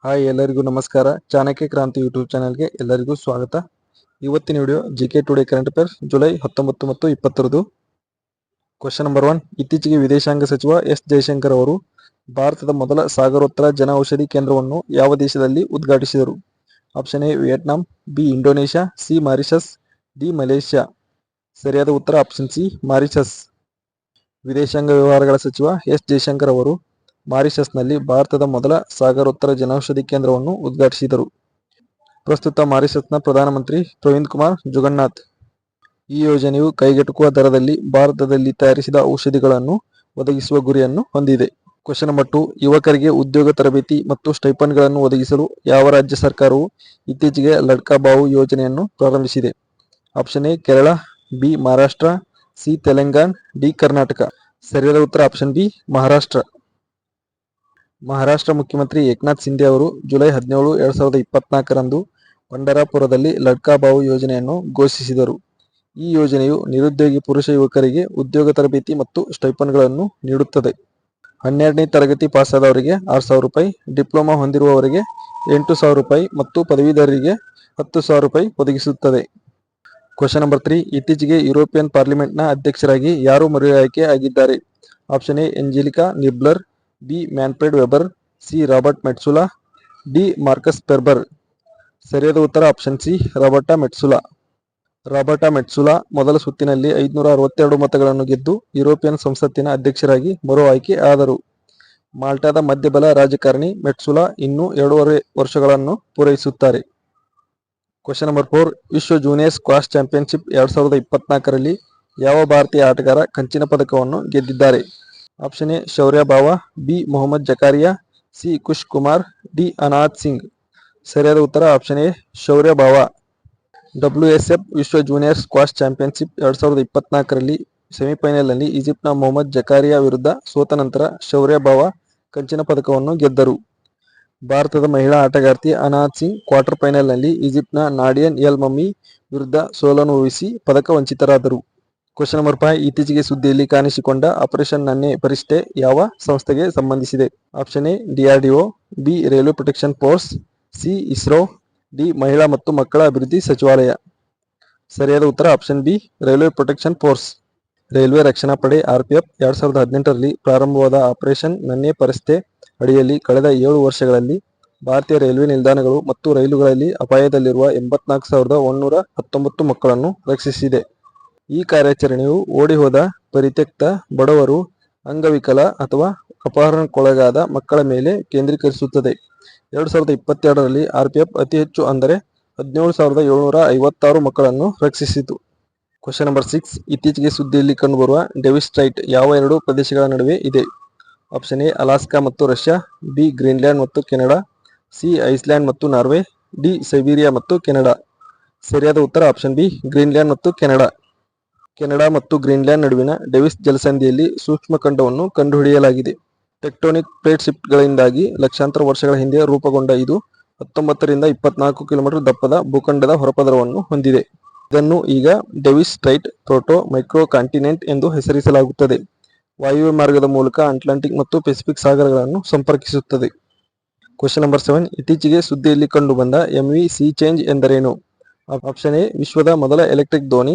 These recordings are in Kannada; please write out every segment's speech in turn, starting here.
ಹಾಯ್, ಎಲ್ಲರಿಗೂ ನಮಸ್ಕಾರ. ಚಾಣಕ್ಯ ಕ್ರಾಂತಿ ಯೂಟ್ಯೂಬ್ ಚಾನಲ್ಗೆ ಎಲ್ಲರಿಗೂ ಸ್ವಾಗತ. ಇವತ್ತಿನ video GK today current affairs July 19 ಮತ್ತು 20ರದು. Question number 1. ಇತ್ತೀಚೆಗೆ ವಿದೇಶಾಂಗ ಸಚಿವ ಎಸ್ ಜಯಶಂಕರ್ ಅವರು ಭಾರತದ ಮೊದಲ ಸಾಗರೋತ್ತರ ಜನ ಔಷಧಿ ಕೇಂದ್ರವನ್ನು ಯಾವ ದೇಶದಲ್ಲಿ ಉದ್ಘಾಟಿಸಿದರು? Option A Vietnam, B Indonesia, C Mauritius, D Malaysia. ಸರಿಯಾದ ಉತ್ತರ ಆಪ್ಷನ್ ಸಿ ಮಾರಿಷಸ್. ವಿದೇಶಾಂಗ ವ್ಯವಹಾರಗಳ ಸಚಿವ ಎಸ್ ಜಯಶಂಕರ್ ಅವರು ಮಾರಿಷಸ್ನಲ್ಲಿ ಭಾರತದ ಮೊದಲ ಸಾಗರೋತ್ತರ ಜನೌಷಧಿ ಕೇಂದ್ರವನ್ನು ಉದ್ಘಾಟಿಸಿದರು. ಪ್ರಸ್ತುತ ಮಾರಿಷಸ್ನ ಪ್ರಧಾನಮಂತ್ರಿ ಪ್ರವೀಂದ್ ಕುಮಾರ್ ಜುಗನ್ನಾಥ್. ಈ ಯೋಜನೆಯು ಕೈಗೆಟುಕುವ ದರದಲ್ಲಿ ಭಾರತದಲ್ಲಿ ತಯಾರಿಸಿದ ಔಷಧಿಗಳನ್ನು ಒದಗಿಸುವ ಗುರಿಯನ್ನು ಹೊಂದಿದೆ. Question number 2. ಯುವಕರಿಗೆ ಉದ್ಯೋಗ ತರಬೇತಿ ಮತ್ತು ಸ್ಟೈಪಂಡ್ಗಳನ್ನು ಒದಗಿಸಲು ಯಾವ ರಾಜ್ಯ ಸರ್ಕಾರವು ಇತ್ತೀಚೆಗೆ ಲಡ್ಕಾ ಬಾವು ಯೋಜನೆಯನ್ನು ಪ್ರಾರಂಭಿಸಿದೆ? Option A Kerala, B Maharashtra, C Telangana, D Karnataka. ಸರಿಯಾದ ಉತ್ತರ ಆಪ್ಷನ್ ಬಿ ಮಹಾರಾಷ್ಟ್ರ. ಮಹಾರಾಷ್ಟ್ರ ಮುಖ್ಯಮಂತ್ರಿ ಏಕನಾಥ್ ಶಿಂದೆ ಅವರು ಜುಲೈ 17, 2024ರಂದು ಪಂಢರಾಪುರದಲ್ಲಿ ಲಡ್ಕಾ ಬಾವು ಯೋಜನೆಯನ್ನು ಘೋಷಿಸಿದರು. ಈ ಯೋಜನೆಯು ನಿರುದ್ಯೋಗಿ ಪುರುಷ ಯುವಕರಿಗೆ ಉದ್ಯೋಗ ತರಬೇತಿ ಮತ್ತು ಸ್ಟೈಪಂಡ್ಗಳನ್ನು ನೀಡುತ್ತದೆ. 12ನೇ ತರಗತಿ ಪಾಸಾದವರಿಗೆ 6,000 ರೂಪಾಯಿ, ಡಿಪ್ಲೊಮಾ ಹೊಂದಿರುವವರಿಗೆ 8,000 ರೂಪಾಯಿ ಮತ್ತು ಪದವೀಧರರಿಗೆ 10,000 ರೂಪಾಯಿ ಒದಗಿಸುತ್ತದೆ. Question number 3. ಇತ್ತೀಚೆಗೆ ಯುರೋಪಿಯನ್ ಪಾರ್ಲಿಮೆಂಟ್ನ ಅಧ್ಯಕ್ಷರಾಗಿ ಯಾರು ಮರುಆಯ್ಕೆ ಆಗಿದ್ದಾರೆ? Option A Angelika Niebler, B Manfred Weber, C Robert Metsola, D Markus Ferber. ಸರಿಯಾದ ಉತ್ತರ option C Roberta Metsola. Roberta Metsola ಮೊದಲ ಸುತ್ತಿನಲ್ಲಿ 562 ಮತಗಳನ್ನು ಗೆದ್ದು ಯುರೋಪಿಯನ್ ಸಂಸತ್ತಿನ ಅಧ್ಯಕ್ಷರಾಗಿ ಮರು ಆಯ್ಕೆ ಆದರು. ಮಾಲ್ಟಾದ ಮಧ್ಯಬಲ ರಾಜಕಾರಣಿ ಮೆಟ್ಸುಲಾ ಇನ್ನೂ 2.5 ವರ್ಷಗಳನ್ನು ಪೂರೈಸುತ್ತಾರೆ. Question number 4. ವಿಶ್ವ ಜೂನಿಯರ್ ಸ್ಕ್ವಾಷ್ ಚಾಂಪಿಯನ್ಶಿಪ್ 2024ರಲ್ಲಿ ಯಾವ ಭಾರತೀಯ ಆಟಗಾರ ಕಂಚಿನ ಪದಕವನ್ನು ಗೆದ್ದಿದ್ದಾರೆ? Option A Shaurya Bawa, B Mohammad Zakaria, C Kush Kumar, D Anahat Singh. ಸರಿಯಾದ ಉತ್ತರ option A Shaurya Bawa. WSF ವಿಶ್ವ ಜೂನಿಯರ್ ಸ್ಕ್ವಾಷ್ ಚಾಂಪಿಯನ್ಶಿಪ್ 2024ರಲ್ಲಿ ಸೆಮಿಫೈನಲ್ನಲ್ಲಿ ಈಜಿಪ್ಟ್ನ ಮೊಹಮ್ಮದ್ ಜಕಾರಿಯಾ ವಿರುದ್ಧ ಸೋತ ನಂತರ ಶೌರ್ಯ ಬಾವಾ ಕಂಚಿನ ಪದಕವನ್ನು ಗೆದ್ದರು. ಭಾರತದ ಮಹಿಳಾ ಆಟಗಾರ್ತಿ ಅನಾಹತ್ ಸಿಂಗ್ ಕ್ವಾರ್ಟರ್ ಫೈನಲ್ನಲ್ಲಿ ಈಜಿಪ್ಟ್ನ ನಾಡಿಯನ್ ಎಲ್ ಮಮ್ಮಿ ವಿರುದ್ಧ ಸೋಲನುಭವಿಸಿ ಪದಕ ವಂಚಿತರಾದರು. Question number 5. ಇತ್ತೀಚೆಗೆ ಸುದ್ದಿಯಲ್ಲಿ ಕಾಣಿಸಿಕೊಂಡ ಆಪರೇಷನ್ ನನ್ನೆ ಪರಿಷ್ಠೆ ಯಾವ ಸಂಸ್ಥೆಗೆ ಸಂಬಂಧಿಸಿದೆ? Option A DRDO, B railway protection force, C ISRO, D ಮಹಿಳಾ ಮತ್ತು ಮಕ್ಕಳ ಅಭಿವೃದ್ಧಿ ಸಚಿವಾಲಯ. ಸರಿಯಾದ ಉತ್ತರ option B railway protection force. Railway ರಕ್ಷಣಾ ಪಡೆ RPF 2018ರಲ್ಲಿ ಪ್ರಾರಂಭವಾದ ಆಪರೇಷನ್ ನನ್ನೆ ಪರಿಷ್ಠೆ ಅಡಿಯಲ್ಲಿ ಕಳೆದ 7 ವರ್ಷಗಳಲ್ಲಿ ಭಾರತೀಯ ರೈಲ್ವೆ ನಿಲ್ದಾಣಗಳು ಮತ್ತು ರೈಲುಗಳಲ್ಲಿ ಅಪಾಯದಲ್ಲಿರುವ 84,119 ಮಕ್ಕಳನ್ನು ರಕ್ಷಿಸಿದೆ. ಈ ಕಾರ್ಯಾಚರಣೆಯು ಓಡಿಹೋದ, ಪರಿತ್ಯಕ್ತ, ಬಡವರು, ಅಂಗವಿಕಲ ಅಥವಾ ಅಪಹರಣಕ್ಕೊಳಗಾದ ಮಕ್ಕಳ ಮೇಲೆ ಕೇಂದ್ರೀಕರಿಸುತ್ತದೆ. 2022ರಲ್ಲಿ RPF ಅತಿ ಹೆಚ್ಚು ಅಂದರೆ 17,756 ಮಕ್ಕಳನ್ನು ರಕ್ಷಿಸಿತು. Question number 6. ಇತ್ತೀಚೆಗೆ ಸುದ್ದಿಯಲ್ಲಿ ಕಂಡುಬರುವ ಡೇವಿಸ್ ಸ್ಟ್ರೈಟ್ ಯಾವ 2 ಪ್ರದೇಶಗಳ ನಡುವೆ ಇದೆ? ಆಪ್ಷನ್ ಎ ಅಲಾಸ್ಕಾ ಮತ್ತು ರಷ್ಯಾ, ಬಿ ಗ್ರೀನ್ಲ್ಯಾಂಡ್ ಮತ್ತು ಕೆನಡಾ, ಸಿ ಐಸ್ಲ್ಯಾಂಡ್ ಮತ್ತು ನಾರ್ವೆ, ಡಿ ಸೈಬೀರಿಯಾ ಮತ್ತು ಕೆನಡಾ. ಸರಿಯಾದ ಉತ್ತರ ಆಪ್ಷನ್ ಬಿ ಗ್ರೀನ್ಲ್ಯಾಂಡ್ ಮತ್ತು ಕೆನಡಾ. ಕೆನಡಾ ಮತ್ತು ಗ್ರೀನ್ಲ್ಯಾಂಡ್ ನಡುವಿನ ಡೇವಿಸ್ ಜಲಸಂಧಿಯಲ್ಲಿ ಸೂಕ್ಷ್ಮಖಂಡವನ್ನು ಕಂಡುಹಿಡಿಯಲಾಗಿದೆ. ಟೆಕ್ಟೋನಿಕ್ ಪ್ಲೇಟ್ ಶಿಫ್ಟ್ಗಳಿಂದಾಗಿ ಲಕ್ಷಾಂತರ ವರ್ಷಗಳ ಹಿಂದೆ ರೂಪುಗೊಂಡ ಇದು 19 ರಿಂದ 24 ಕಿಲೋಮೀಟರ್ ದಪ್ಪದ ಭೂಖಂಡದ ಹೊರಪದರವನ್ನು ಹೊಂದಿದೆ. ಇದನ್ನು ಈಗ Davis Strait proto micro continent ಎಂದು ಹೆಸರಿಸಲಾಗುತ್ತದೆ. ವಾಯುವ್ಯ ಮಾರ್ಗದ ಮೂಲಕ ಅಟ್ಲಾಂಟಿಕ್ ಮತ್ತು ಪೆಸಿಫಿಕ್ ಸಾಗರಗಳನ್ನು ಸಂಪರ್ಕಿಸುತ್ತದೆ. Question number 7. ಇತ್ತೀಚೆಗೆ ಸುದ್ದಿಯಲ್ಲಿ ಕಂಡುಬಂದ MV ಸೀ ಚೇಂಜ್ ಎಂದರೇನು? ಆಪ್ಷನ್ ಎ ವಿಶ್ವದ ಮೊದಲ ಎಲೆಕ್ಟ್ರಿಕ್ ದೋಣಿ,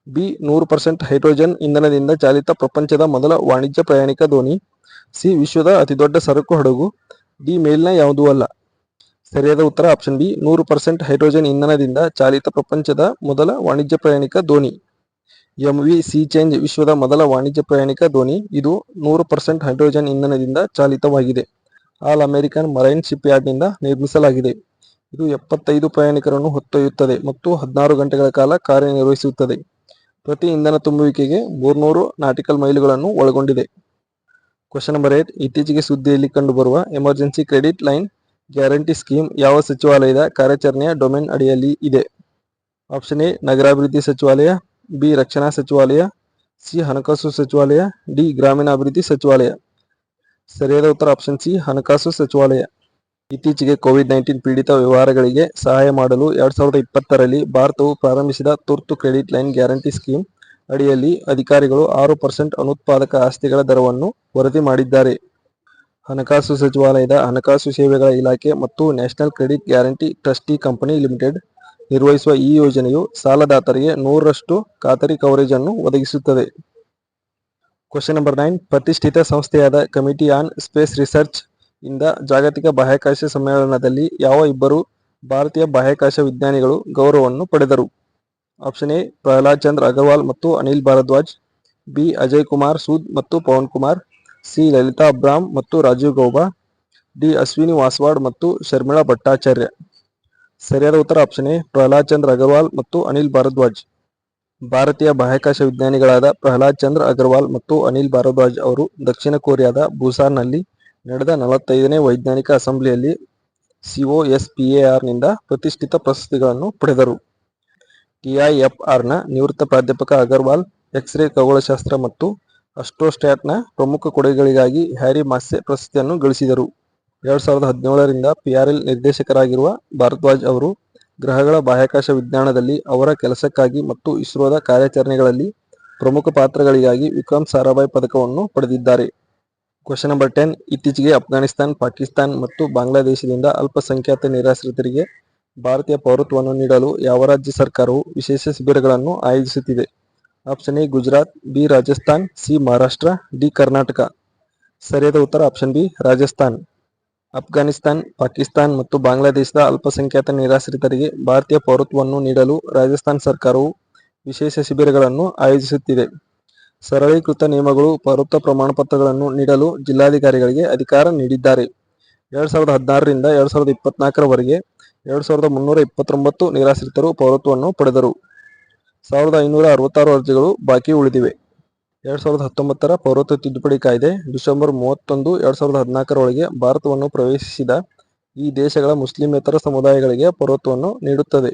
ಬಿ 100% ಹೈಡ್ರೋಜನ್ ಇಂಧನದಿಂದ ಚಾಲಿತ ಪ್ರಪಂಚದ ಮೊದಲ ವಾಣಿಜ್ಯ ಪ್ರಯಾಣಿಕ ದೋಣಿ, ಸಿ ವಿಶ್ವದ ಅತಿದೊಡ್ಡ ಸರಕು ಹಡಗು, ಡಿ ಮೇಲಿನ ಯಾವುದೂ ಅಲ್ಲ. ಸರಿಯಾದ ಉತ್ತರ ಆಪ್ಷನ್ ಬಿ 100% ಹೈಡ್ರೋಜನ್ ಇಂಧನದಿಂದ ಚಾಲಿತ ಪ್ರಪಂಚದ ಮೊದಲ ವಾಣಿಜ್ಯ ಪ್ರಯಾಣಿಕ ದೋಣಿ. MV ಸೀ ಚೇಂಜ್ ವಿಶ್ವದ ಮೊದಲ ವಾಣಿಜ್ಯ ಪ್ರಯಾಣಿಕ ದೋಣಿ. ಇದು 100% ಹೈಡ್ರೋಜನ್ ಇಂಧನದಿಂದ ಚಾಲಿತವಾಗಿದೆ. ಆಲ್ ಅಮೆರಿಕನ್ ಮರೈನ್ ಶಿಪ್ ಯಾರ್ಡ್ನಿಂದ ನಿರ್ಮಿಸಲಾಗಿದೆ. ಇದು 75 ಪ್ರಯಾಣಿಕರನ್ನು ಹೊತ್ತೊಯ್ಯುತ್ತದೆ ಮತ್ತು 16 ಗಂಟೆಗಳ ಕಾಲ ಕಾರ್ಯನಿರ್ವಹಿಸುತ್ತದೆ. ಪ್ರತಿ ಇಂಧನ ತುಂಬುವಿಕೆಗೆ 300 ನಾಟಿಕಲ್ ಮೈಲುಗಳನ್ನು ಒಳಗೊಂಡಿದೆ. Question number 8. ಇತ್ತೀಚೆಗೆ ಸುದ್ದಿಯಲ್ಲಿ ಕಂಡುಬರುವ emergency credit line guarantee scheme ಯಾವ ಸಚಿವಾಲಯದ ಕಾರ್ಯಾಚರಣೆಯ ಡೊಮೇನ್ ಅಡಿಯಲ್ಲಿ ಇದೆ? ಆಪ್ಷನ್ ಎ ನಗರಾಭಿವೃದ್ಧಿ ಸಚಿವಾಲಯ, ಬಿ ರಕ್ಷಣಾ ಸಚಿವಾಲಯ, ಸಿ ಹಣಕಾಸು ಸಚಿವಾಲಯ, ಡಿ ಗ್ರಾಮೀಣಾಭಿವೃದ್ಧಿ ಸಚಿವಾಲಯ. ಸರಿಯಾದ ಉತ್ತರ ಆಪ್ಷನ್ ಸಿ ಹಣಕಾಸು ಸಚಿವಾಲಯ. ಇತ್ತೀಚೆಗೆ ಕೋವಿಡ್-19 ಪೀಡಿತ ವ್ಯವಹಾರಗಳಿಗೆ ಸಹಾಯ ಮಾಡಲು 2020ರಲ್ಲಿ ಭಾರತವು ಪ್ರಾರಂಭಿಸಿದ ತುರ್ತು ಕ್ರೆಡಿಟ್ ಲೈನ್ ಗ್ಯಾರಂಟಿ ಸ್ಕೀಮ್ ಅಡಿಯಲ್ಲಿ ಅಧಿಕಾರಿಗಳು 6% ಅನುತ್ಪಾದಕ ಆಸ್ತಿಗಳ ದರವನ್ನು ವರದಿ ಮಾಡಿದ್ದಾರೆ. ಹಣಕಾಸು ಸಚಿವಾಲಯದ ಹಣಕಾಸು ಸೇವೆಗಳ ಇಲಾಖೆ ಮತ್ತು national credit guarantee trustee company limited ನಿರ್ವಹಿಸುವ ಈ ಯೋಜನೆಯು ಸಾಲದಾತರಿಗೆ 100ರಷ್ಟು ಖಾತರಿ ಕವರೇಜ್ ಅನ್ನು ಒದಗಿಸುತ್ತದೆ. Question number 9. ಪ್ರತಿಷ್ಠಿತ ಸಂಸ್ಥೆಯಾದ ಕಮಿಟಿ ಆನ್ ಸ್ಪೇಸ್ ರಿಸರ್ಚ್ ಇಂದ ಜಾಗತಿಕ ಬಾಹ್ಯಾಕಾಶ ಸಮ್ಮೇಳನದಲ್ಲಿ ಯಾವ ಇಬ್ಬರು ಭಾರತೀಯ ಬಾಹ್ಯಾಕಾಶ ವಿಜ್ಞಾನಿಗಳು ಗೌರವವನ್ನು ಪಡೆದರು? ಆಪ್ಷನ್ ಎ ಪ್ರಹ್ಲಾದ್ ಚಂದ್ರ ಅಗರ್ವಾಲ್ ಮತ್ತು ಅನಿಲ್ ಭಾರದ್ವಾಜ್, ಬಿ ಅಜಯ್ ಕುಮಾರ್ ಸೂದ್ ಮತ್ತು ಪವನ್ ಕುಮಾರ್, ಸಿ ಲಲಿತಾ ಅಬ್ರಾಮ್ ಮತ್ತು ರಾಜೀವ್ ಗೌಬಾ, ಡಿ ಅಶ್ವಿನಿ ವಾಸವಾಡ್ ಮತ್ತು ಶರ್ಮಿಳಾ ಭಟ್ಟಾಚಾರ್ಯ. ಸರಿಯಾದ ಉತ್ತರ ಆಪ್ಷನ್ ಎ ಪ್ರಹ್ಲಾದ್ ಚಂದ್ರ ಅಗರ್ವಾಲ್ ಮತ್ತು ಅನಿಲ್ ಭಾರದ್ವಾಜ್. ಭಾರತೀಯ ಬಾಹ್ಯಾಕಾಶ ವಿಜ್ಞಾನಿಗಳಾದ ಪ್ರಹ್ಲಾದ್ ಚಂದ್ರ ಅಗರ್ವಾಲ್ ಮತ್ತು ಅನಿಲ್ ಭಾರದ್ವಾಜ್ ಅವರು ದಕ್ಷಿಣ ಕೊರಿಯಾದ ಬುಸಾನ್ನಲ್ಲಿ ನಡೆದ 45ನೇ ವೈಜ್ಞಾನಿಕ ಅಸೆಂಬ್ಲಿಯಲ್ಲಿ COSPAR ನಿಂದ ಪ್ರತಿಷ್ಠಿತ ಪ್ರಶಸ್ತಿಗಳನ್ನು ಪಡೆದರು. TIFR ನ ನಿವೃತ್ತ ಪ್ರಾಧ್ಯಾಪಕ ಅಗರ್ವಾಲ್ ಎಕ್ಸ್-ರೇ ಖಗೋಳಶಾಸ್ತ್ರ ಮತ್ತು ಅಸ್ಟ್ರೋಸ್ಟ್ಯಾಟ್ನ ಪ್ರಮುಖ ಕೊಡುಗೆಗಳಿಗಾಗಿ ಹ್ಯಾರಿ ಮಾಸ್ಸೆ ಪ್ರಶಸ್ತಿಯನ್ನು ಗಳಿಸಿದರು. 2017ರಿಂದ PRL ನಿರ್ದೇಶಕರಾಗಿರುವ ಭಾರದ್ವಾಜ್ ಅವರು ಗ್ರಹಗಳ ಬಾಹ್ಯಾಕಾಶ ವಿಜ್ಞಾನದಲ್ಲಿ ಅವರ ಕೆಲಸಕ್ಕಾಗಿ ಮತ್ತು ಇಸ್ರೋದ ಕಾರ್ಯಾಚರಣೆಗಳಲ್ಲಿ ಪ್ರಮುಖ ಪಾತ್ರಗಳಿಗಾಗಿ ವಿಕ್ರಮ್ ಸಾರಾಭಾಯ್ ಪದಕವನ್ನು ಪಡೆದಿದ್ದಾರೆ. Question number 10. ಇತ್ತೀಚೆಗೆ ಅಫ್ಘಾನಿಸ್ತಾನ್, ಪಾಕಿಸ್ತಾನ್ ಮತ್ತು ಬಾಂಗ್ಲಾದೇಶದಿಂದ ಅಲ್ಪಸಂಖ್ಯಾತ ನಿರಾಶ್ರಿತರಿಗೆ ಭಾರತೀಯ ಪೌರತ್ವವನ್ನು ನೀಡಲು ಯಾವ ರಾಜ್ಯ ಸರ್ಕಾರವು ವಿಶೇಷ ಶಿಬಿರಗಳನ್ನು ಆಯೋಜಿಸುತ್ತಿದೆ? Option A Gujarat, B Rajasthan, C Maharashtra, D Karnataka. ಸರಿಯಾದ ಉತ್ತರ ಆಪ್ಷನ್ ಬಿ ರಾಜಸ್ಥಾನ್. ಅಫ್ಘಾನಿಸ್ತಾನ್, ಪಾಕಿಸ್ತಾನ್ ಮತ್ತು ಬಾಂಗ್ಲಾದೇಶದ ಅಲ್ಪಸಂಖ್ಯಾತ ನಿರಾಶ್ರಿತರಿಗೆ ಭಾರತೀಯ ಪೌರತ್ವವನ್ನು ನೀಡಲು ರಾಜಸ್ಥಾನ್ ಸರ್ಕಾರವು ವಿಶೇಷ ಶಿಬಿರಗಳನ್ನು ಆಯೋಜಿಸುತ್ತಿದೆ. ಸರಳೀಕೃತ ನಿಯಮಗಳು ಪೌರತ್ವ ಪ್ರಮಾಣಪತ್ರಗಳನ್ನು ನೀಡಲು ಜಿಲ್ಲಾಧಿಕಾರಿಗಳಿಗೆ ಅಧಿಕಾರ ನೀಡಿದ್ದಾರೆ. 2016ರಿಂದ 2024ರವರೆಗೆ 2329 ನಿರಾಶ್ರಿತರು ಪೌರತ್ವವನ್ನು ಪಡೆದರು. 1566 ಅರ್ಜಿಗಳು ಬಾಕಿ ಉಳಿದಿವೆ. 2019ರ ಪೌರತ್ವ ತಿದ್ದುಪಡಿ ಕಾಯ್ದೆ ಡಿಸೆಂಬರ್ 31, 2014ರೊಳಗೆ ಭಾರತವನ್ನು ಪ್ರವೇಶಿಸಿದ ಈ ದೇಶಗಳ ಮುಸ್ಲಿಮೇತರ ಸಮುದಾಯಗಳಿಗೆ ಪೌರತ್ವವನ್ನು ನೀಡುತ್ತದೆ.